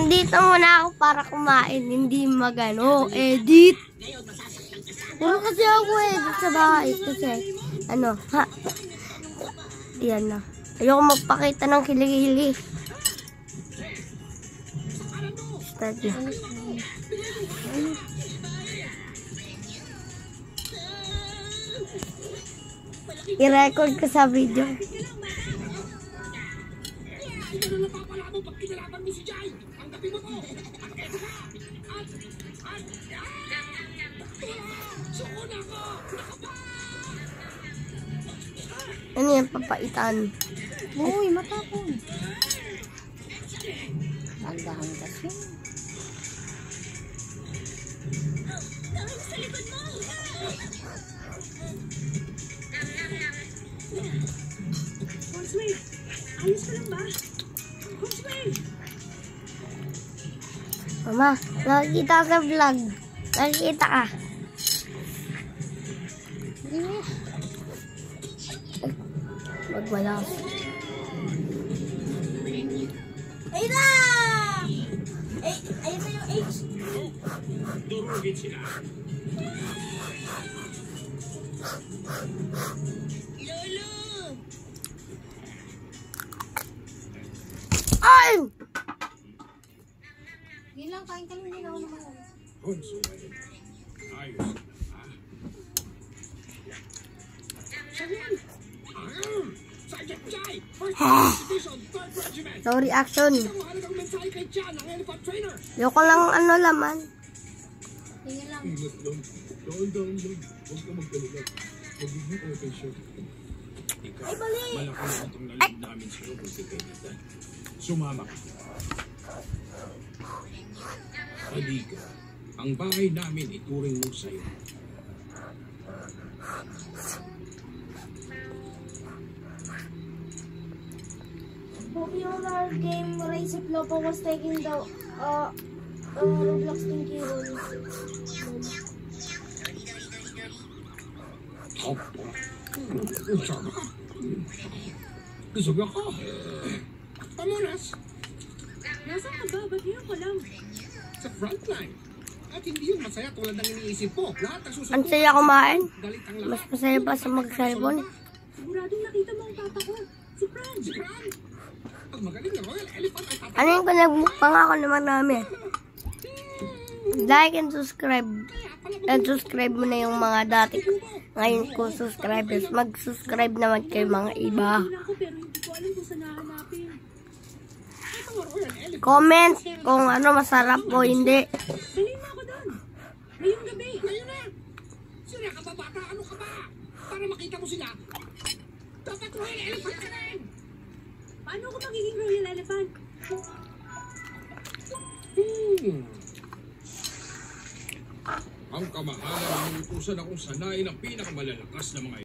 Nandito muna ako para kumain, hindi edit. Puro kasi ako edit sa bahay kasi, yan na. Ayoko magpakita ng kilig-hili. Start na. I-record ko sa video. Ano yan, papaitan? Uy, matapon. Tandaan kasi. Consway, ayos ka lang ba? Consway! Mama, nakikita ka sa vlog. Nakikita ka. Wala. Ayun na! Ayun na yung H. Durugin sila. Lolo! Ay! Hindi lang, kain ka lang, hindi na ako naman. Consway. Ayos. No reaction. Yoko lang laman. Tingin lang. Ingat lang. Doon lang. Huwag ka magkalala. Magiging okay siya. Ikaw, malaki na itong nalib namin sa'yo kung si Kenita. Sumama ka. Halika. Ang bahay namin ituring mo sa'yo. Popular game Race of Lopo was taking the Roblox Tinky Roll. Gusto ako. Pamunas. Nasaan ka ba? Ba't ngayon ka lang? Sa frontline. At hindi yung masaya tulad ng iniisip mo. Lahat ng susunod. Ang saya kumain. Galit ang Mas lahat. masaya pa sa mag-cellphone. Siguradong nakita mo ang papa ko. Si Franz. Si Fran. Ang magaling na Royal Elephant ay tatay. Ano yung pinagmukbang ako naman namin? Like and subscribe. And subscribe mo na yung mga dati. Ngayon ko subscribers. Mag-subscribe naman kayo mga iba. Hindi na ako pero hindi ko alam kung saan nahanapin. Ito ang Royal Elephant. Comment kung ano masarap o hindi. Dali na ako doon. Ngayong gabi. Ngayon na. Sila ka ba bata? Ano ka ba? Para makita mo sila. Dapat Royal Elephant ka rin. Paano ako magiging Royal Elephant? Ang kamahalan ng utusan akong sanayin ang pinakamalalakas na mga